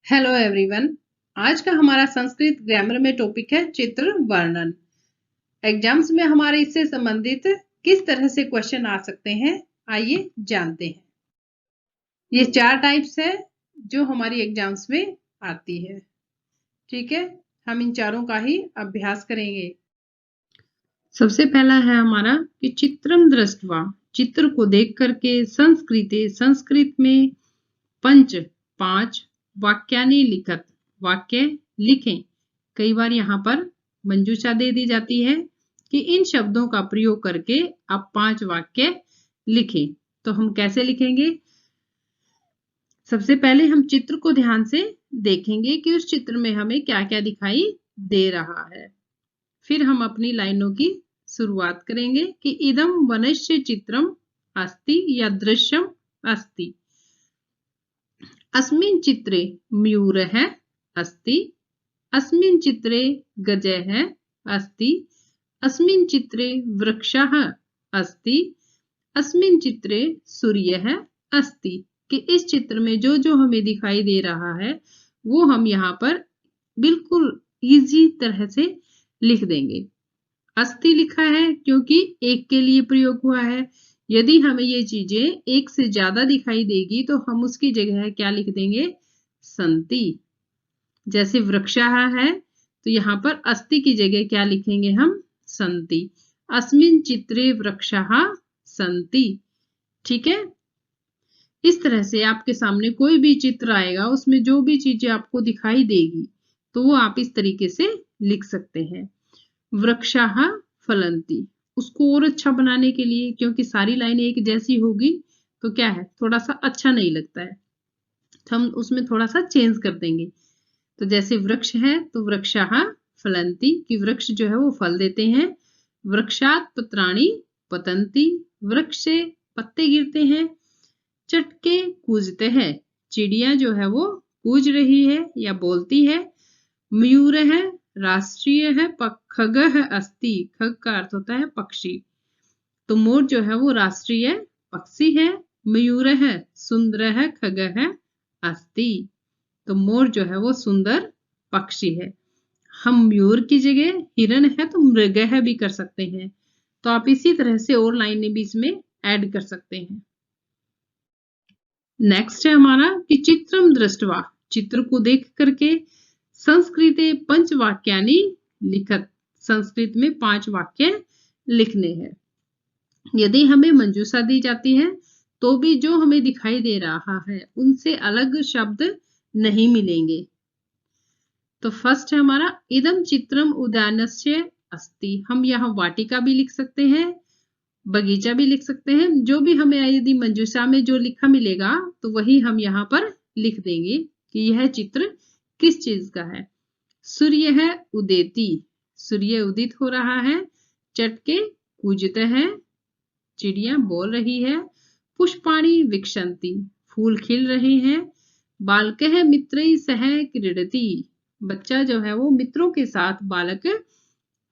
Hello everyone. आज का हमारा संस्कृत ग्रामर में टॉपिक है चित्र वर्णन। एग्जाम्स में हमारे इससे संबंधित किस तरह से क्वेश्चन आ सकते हैं, आइए जानते हैं। ये 4 टाइप्स है जो हमारी एग्जाम्स में आती है। ठीक है, हम इन चारों का ही अभ्यास करेंगे। सबसे पहला है हमारा कि चित्रम दृष्ट्वा, चित्र को देख करके संस्कृते, संस्कृत में पंच 5 वाक्यानि लिखत, वाक्य लिखें। कई बार यहाँ पर मंजूषा दे दी जाती है कि इन शब्दों का प्रयोग करके आप 5 वाक्य लिखें। तो हम कैसे लिखेंगे? सबसे पहले हम चित्र को ध्यान से देखेंगे कि उस चित्र में हमें क्या क्या दिखाई दे रहा है। फिर हम अपनी लाइनों की शुरुआत करेंगे कि इदम वनस्य चित्रम अस्ति या दृश्यम अस्ति। अस्मिन् चित्रे मयूरः अस्ति, अस्मिन् चित्रे गजः अस्ति, अस्मिन् चित्रे वृक्षः अस्ति, अस्मिन् चित्रे सूर्यः अस्ति। कि इस चित्र में जो जो हमें दिखाई दे रहा है वो हम यहाँ पर बिल्कुल इजी तरह से लिख देंगे। अस्ति लिखा है क्योंकि एक के लिए प्रयोग हुआ है। यदि हमें ये चीजें एक से ज्यादा दिखाई देगी तो हम उसकी जगह क्या लिख देंगे? संति। जैसे वृक्षः है तो यहाँ पर अस्ति की जगह क्या लिखेंगे हम? संति। अस्मिन् चित्रे वृक्षः संति। ठीक है, इस तरह से आपके सामने कोई भी चित्र आएगा, उसमें जो भी चीजें आपको दिखाई देगी तो वो आप इस तरीके से लिख सकते हैं। वृक्षः फलन्ति, उसको और अच्छा बनाने के लिए, क्योंकि सारी लाइनें एक जैसी होगी तो क्या है, थोड़ा सा अच्छा नहीं लगता है, तो हम उसमें थोड़ा सा चेंज कर देंगे। तो जैसे वृक्ष है तो वृक्षः फलन्ति, कि वृक्ष जो है वो फल देते हैं। वृक्षात् पत्राणि पतन्ति, वृक्ष से पत्ते गिरते हैं। चटके कूजते हैं, चिड़िया जो है वो कूज रही है या बोलती है। मयूरः राष्ट्रीय है, खगः अस्ति, खग का अर्थ होता है पक्षी, तो मोर जो है वो राष्ट्रीय पक्षी है। मयूरः सुंदरः खगः अस्ति, तो मोर जो है वो सुंदर पक्षी है। हम मयूर की जगह हिरण है तो मृगः भी कर सकते हैं। तो आप इसी तरह से और लाइनें भी इसमें ऐड कर सकते हैं। नेक्स्ट है हमारा कि चित्रम दृष्ट्वा, चित्र को देख करके संस्कृते पंचवाक्यानि लिखत, संस्कृत में 5 वाक्य लिखने हैं। यदि हमें मंजूषा दी जाती है तो भी जो हमें दिखाई दे रहा है उनसे अलग शब्द नहीं मिलेंगे। तो फर्स्ट है हमारा इदम चित्रम उद्यानस्य अस्ति, हम यहाँ वाटिका भी लिख सकते हैं, बगीचा भी लिख सकते हैं। जो भी हमें यदि मंजूषा में जो लिखा मिलेगा तो वही हम यहाँ पर लिख देंगे कि यह चित्र किस चीज का है। सूर्य है उदेति, सूर्य उदित हो रहा है। चटके कूजते हैं, चिड़िया बोल रही है। पुष्पाणि विकसन्ति, फूल खिल रहे हैं। बालकः मित्रैः सह क्रीडति, बच्चा जो है वो मित्रों के साथ बालक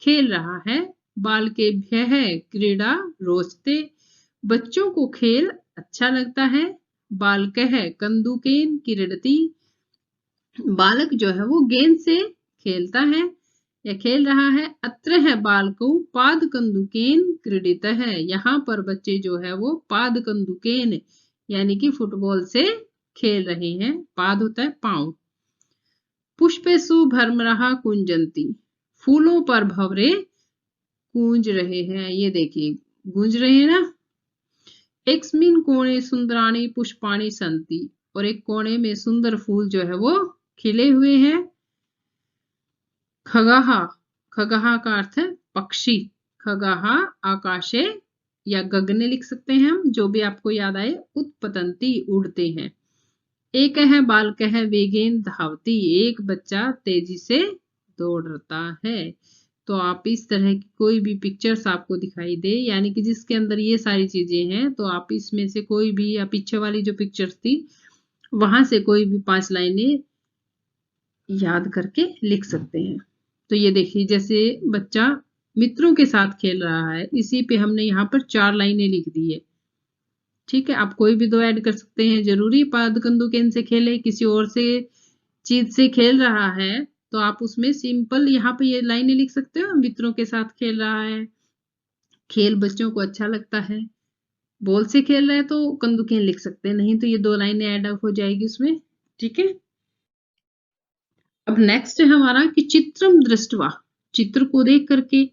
खेल रहा है। बालकेभ्यः क्रीडा रोचते, बच्चों को खेल अच्छा लगता है। बालकः कन्दुकेन क्रीडति, बालक जो है वो गेंद से खेलता है या खेल रहा है। अत्र है बालको पादकन्दुकेन क्रीडितः, यहाँ पर बच्चे जो है वो पादकन्दुकेन यानी कि फुटबॉल से खेल रहे हैं। पाद होता है पांव। पुष्पेषु भ्रमरः कुंजन्ति, फूलों पर भंवरे गूंज रहे हैं। ये देखिए गूंज रहे हैं ना। एकस्मिन् कोणे सुंदराणि पुष्पाणि सन्ति, और एक कोने में सुंदर फूल जो है वो खिले हुए हैं। खगः, खगः का अर्थ है पक्षी। खगः आकाशे या गगने लिख सकते हैं हम, जो भी आपको याद आए। उत्पतन्ति उड़ते हैं। एकः बालकः वेगेन धावति, एक बच्चा तेजी से दौड़ता है। तो आप इस तरह की कोई भी पिक्चर्स आपको दिखाई दे, यानी कि जिसके अंदर ये सारी चीजें हैं, तो आप इसमें से कोई भी, या पीछे वाली जो पिक्चर्स थी वहां से कोई भी 5 लाइनें याद करके लिख सकते हैं। तो ये देखिए जैसे बच्चा मित्रों के साथ खेल रहा है, इसी पे हमने यहाँ पर 4 लाइनें लिख दी है। ठीक है, आप कोई भी 2 ऐड कर सकते हैं, जरूरी पादकन्दुकेन से खेले, किसी और से चीज से खेल रहा है तो आप उसमें सिंपल यहाँ पे ये लाइनें लिख सकते हो, मित्रों के साथ खेल रहा है, खेल बच्चों को अच्छा लगता है। बॉल से खेल रहे हैं तो कंदुकें लिख सकते हैं, नहीं तो ये 2 लाइनें ऐड अप हो जाएगी उसमें। ठीक है, अब नेक्स्ट है हमारा कि चित्रम दृष्ट्वा, चित्र को देख करके,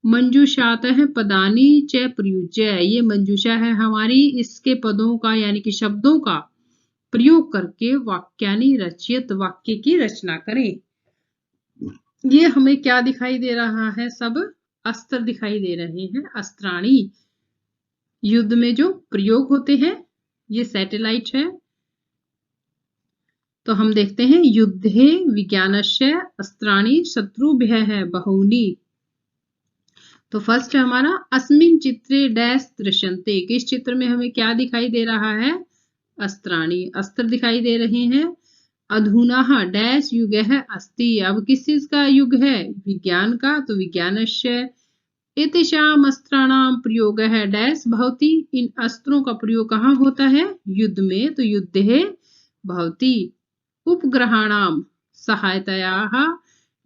मंजूषातः पदानि च प्रयुज्य, ये मंजूषा है हमारी, इसके पदों का यानी कि शब्दों का प्रयोग करके वाक्यानि रचयत, वाक्य की रचना करें। ये हमें क्या दिखाई दे रहा है, सब अस्त्र दिखाई दे रहे हैं, अस्त्राणी, युद्ध में जो प्रयोग होते हैं। ये सैटेलाइट है, तो हम देखते हैं युद्धे विज्ञानस्य अस्त्राणि शत्रुभ्यः बहूनि। तो फर्स्ट है हमारा अस्मिन् चित्रे डैश दृश्यन्ते, किस चित्र में हमें क्या दिखाई दे रहा है, अस्त्राणि, अस्त्र दिखाई दे रहे हैं। अधुना डैश युगः अस्ति, अब किस चीज का युग है, विज्ञान का, तो विज्ञानस्य एतेषाम् अस्त्राणां प्रयोगः डैश भवति, इन अस्त्रों का प्रयोग कहाँ होता है, युद्ध में, तो युद्धे भवति। उपग्रहाणां सहायतयाः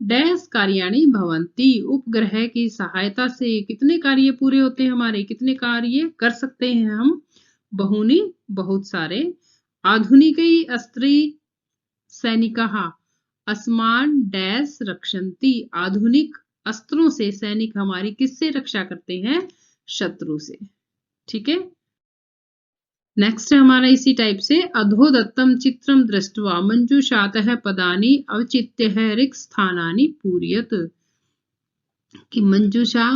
डैश कार्याणि भवन्ति, उपग्रह की सहायता से कितने कार्य पूरे होते हैं हमारे, कितने कार्य कर सकते हैं हम, बहूनि, बहुत सारे। आधुनिकै अस्त्रै सैनिकाः अस्मान् डैश रक्षन्ति, आधुनिक अस्त्रों से सैनिक हमारी किससे रक्षा करते हैं, शत्रु से। ठीक है, नेक्स्ट है हमारा इसी टाइप से, अधोदत्तम चित्रम दृष्ट्वा मंजूषातः पदानि अवचित्यः रिक्त स्थानानि पूरयत, कि मंजूषा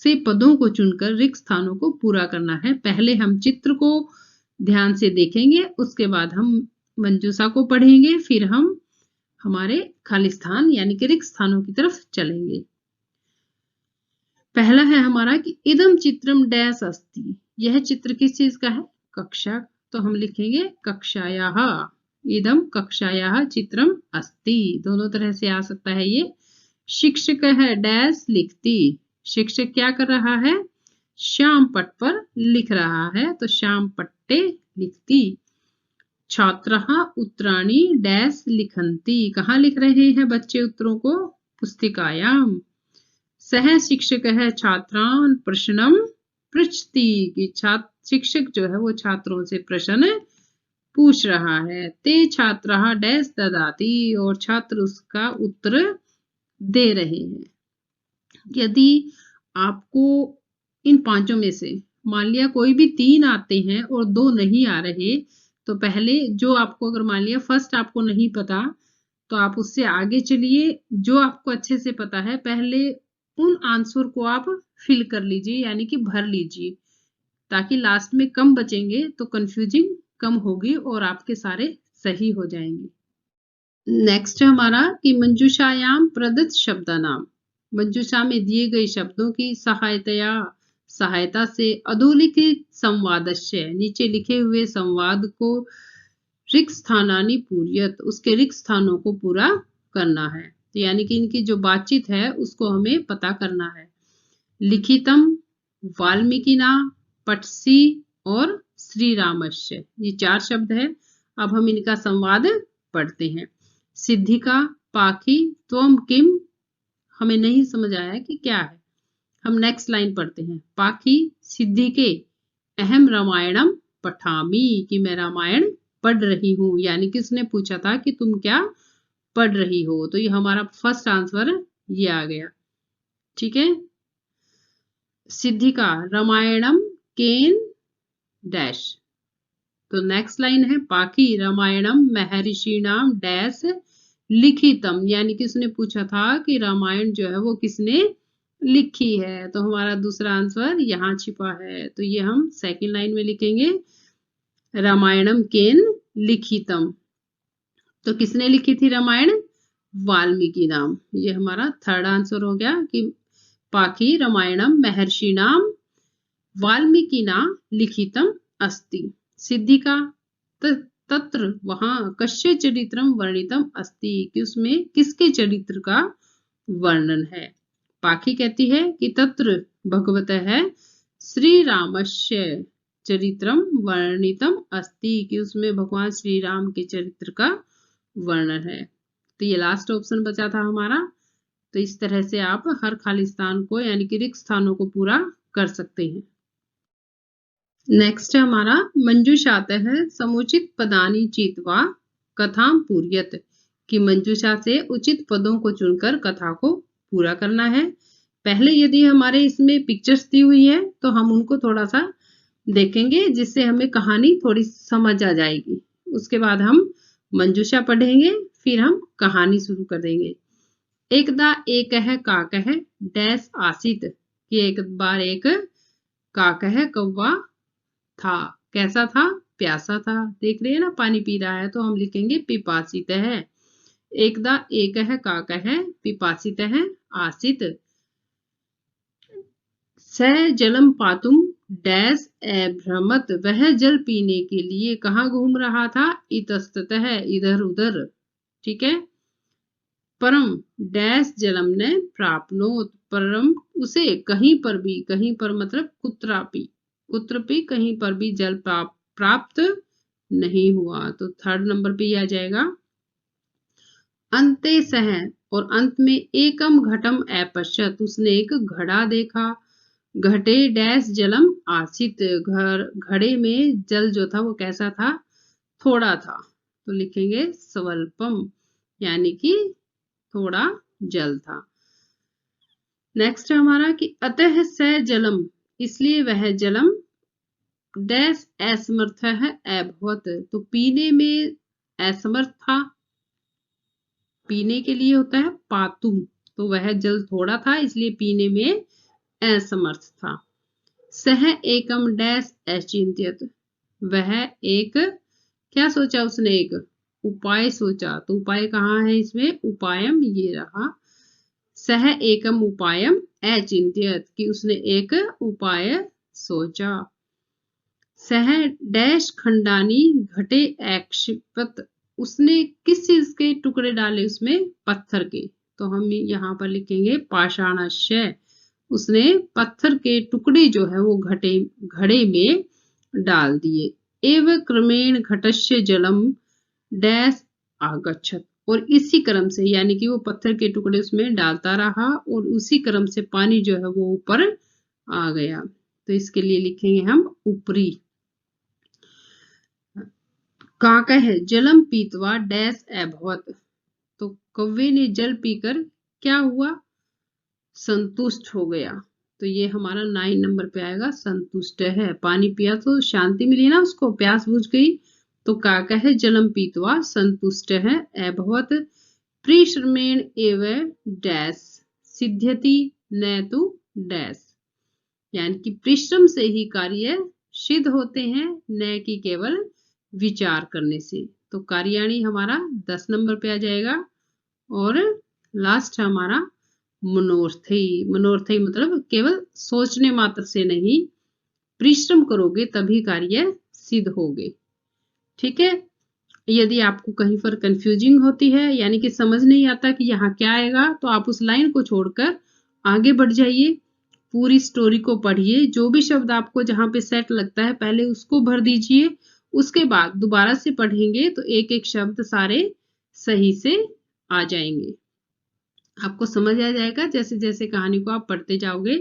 से पदों को चुनकर रिक्त स्थानों को पूरा करना है। पहले हम चित्र को ध्यान से देखेंगे, उसके बाद हम मंजूषा को पढ़ेंगे, फिर हम हमारे खाली स्थान यानी कि रिक्त स्थानों की तरफ चलेंगे। पहला है हमारा कि इदम चित्रम डैश अस्ति, यह चित्र किस चीज का है, कक्षा, तो हम लिखेंगे कक्षायाः, इदम कक्षायाः चित्रम अस्ति, दोनों तरह से आ सकता है ये। शिक्षक है डैश लिखती, शिक्षक क्या कर रहा है, श्याम पट पर लिख रहा है, तो श्याम पट्टे लिखती। छात्रः उत्तराणि डैश लिखन्ति, कहाँ लिख रहे हैं बच्चे उत्तरों को, पुस्तिकायाम। सह शिक्षकः छात्रान् प्रश्नं पृच्छति, कि छात्र, शिक्षक जो है वो छात्रों से प्रश्न पूछ रहा है। ते छात्राः डैश ददाति, और छात्र उसका उत्तर दे रहे हैं। यदि आपको इन पांचों में से मान लिया कोई भी 3 आते हैं और 2 नहीं आ रहे, तो पहले जो आपको, अगर मान लिया फर्स्ट आपको नहीं पता, तो आप उससे आगे चलिए, जो आपको अच्छे से पता है पहले उन आंसर को आप फिल कर लीजिए, यानी कि भर लीजिए, ताकि लास्ट में कम बचेंगे तो कंफ्यूजिंग कम होगी और आपके सारे सही हो जाएंगे। नेक्स्ट है हमारा कि मंजूषायाम प्रदत्त शब्दानाम, मंजूषा में दिए गए शब्दों की सहायता से अधोलिखित संवादस्य, नीचे लिखे हुए संवाद को रिक्त स्थानानि पूरयत, उसके रिक्त स्थानों को पूरा करना है। तो यानी कि इनकी जो बातचीत है उसको हमें पता करना है। लिखितम वाल्मीकिना पटसी और श्री रामस्य, ये 4 शब्द है। अब हम इनका संवाद पढ़ते हैं। सिद्धिका पाखी त्वम किम, हमें नहीं समझ आया कि क्या है, हम नेक्स्ट लाइन पढ़ते हैं। पाखी सिद्धि के अहम रामायणम पठामी, कि मैं रामायण पढ़ रही हूँ, यानी कि उसने पूछा था कि तुम क्या पढ़ रही हो, तो ये हमारा फर्स्ट आंसर ये आ गया। ठीक है, सिद्धिका रामायणम केन डैश, तो नेक्स्ट लाइन है पाखी रामायणम महर्षिणाम डैश लिखितम, यानी कि उसने पूछा था कि रामायण जो है वो किसने लिखी है, तो हमारा दूसरा आंसर यहाँ छिपा है। तो ये हम सेकंड लाइन में लिखेंगे रामायणम केन लिखितम, तो किसने लिखी थी रामायण, वाल्मीकि नाम, ये हमारा थर्ड आंसर हो गया कि पाखी रामायणम महर्षिणाम वाल्मीकिना लिखितम अस्ति। सिद्धिका तत्र वहां कस्य चरित्रम वर्णितम अस्ति, कि उसमें किसके चरित्र का वर्णन है। पाखी कहती है कि तत्र भगवतः श्री रामस्य चरित्रम वर्णितम अस्ति, कि उसमें भगवान श्री राम के चरित्र का वर्णन है। तो ये लास्ट ऑप्शन बचा था हमारा। तो इस तरह से आप हर खाली स्थान को यानी कि रिक्त स्थानों को पूरा कर सकते हैं। नेक्स्ट है हमारा मंजूषातः समुचित पदानि चीत्वा कथाम पूर्यत, कि मंजूषा से उचित पदों को चुनकर कथा को पूरा करना है। पहले यदि हमारे इसमें पिक्चर्स दी हुई है तो हम उनको थोड़ा सा देखेंगे, जिससे हमें कहानी थोड़ी समझ आ जाएगी। उसके बाद हम मंजूषा पढ़ेंगे, फिर हम कहानी शुरू कर देंगे। एकदा एकः काकः डैश आसीत, कि एक बार एक काकः कौवा था। कैसा था? प्यासा था। देख रहे हैं ना, पानी पी रहा है, तो हम लिखेंगे पिपासितः। एकदा एकः काकः पिपासितः आसीत, सः जलम पातुम डैश अभ्रमत, वह जल पीने के लिए कहाँ घूम रहा था? इतस्ततः, इधर उधर। ठीक है। परम डैश जलम ने प्राप्नोत, परम उसे कहीं पर भी, कहीं पर मतलब कुत्रपि कहीं पर भी जल प्राप्त नहीं हुआ। तो थर्ड नंबर पे आ जाएगा। अंते सह, और अंत में एकम घटम अपश्यत, उसने एक घड़ा देखा। घटे डैश जलम आसित, घड़े में जल जो था वो कैसा था? थोड़ा था। तो लिखेंगे स्वल्पम, यानी कि थोड़ा जल था। नेक्स्ट है हमारा कि अतः स जलम, इसलिए वह जलम डैश असमर्थ है अभवत, तो पीने में असमर्थ था। पीने के लिए होता है पातुम, तो वह जल थोड़ा था इसलिए पीने में असमर्थ था। सह एकम डैश अचिंत्यत, वह एक क्या सोचा उसने? एक उपाय सोचा। तो उपाय कहाँ है इसमें? उपायम ये रहा। सह एकम उपायम अचिंत्यत, कि उसने एक उपाय सोचा। सह डैश खंडानी घटे अक्षिपत, उसने किस चीज के टुकड़े डाले उसमें? पत्थर के। तो हम यहाँ पर लिखेंगे पाषाणस्य, उसने पत्थर के टुकड़े जो है वो घड़े में डाल दिए। एव क्रमेण घटस्य जलम डैश आगच्छत, और इसी क्रम से, यानी कि वो पत्थर के टुकड़े उसमें डालता रहा और उसी क्रम से पानी जो है वो ऊपर आ गया। तो इसके लिए लिखेंगे हम ऊपरी। काकः जलम पीतवा डैश अभवत, तो कौवे ने जल पीकर क्या हुआ? संतुष्ट हो गया। तो ये हमारा 9 नंबर पे आएगा, संतुष्ट है। पानी पिया तो शांति मिली ना, उसको प्यास बुझ गई। तो काकः जलम पीतवा संतुष्ट है अभवत, परिश्रमेण एव डैश सिद्ध्यति न तु डैश, यानी कि परिश्रम से ही कार्य सिद्ध होते हैं, न कि केवल विचार करने से। तो कार्याणी हमारा 10 नंबर पे आ जाएगा। और लास्ट हमारा मनोर्थी। मनोर्थी मतलब केवल सोचने मात्र से नहीं, परिश्रम करोगे तभी कार्य सिद्ध होगे। ठीक है। यदि आपको कहीं पर कंफ्यूजिंग होती है, यानी कि समझ नहीं आता कि यहाँ क्या आएगा, तो आप उस लाइन को छोड़कर आगे बढ़ जाइए, पूरी स्टोरी को पढ़िए। जो भी शब्द आपको जहाँ पे सेट लगता है पहले उसको भर दीजिए, उसके बाद दोबारा से पढ़ेंगे तो एक एक शब्द सारे सही से आ जाएंगे। आपको समझ आ जाएगा जैसे जैसे कहानी को आप पढ़ते जाओगे।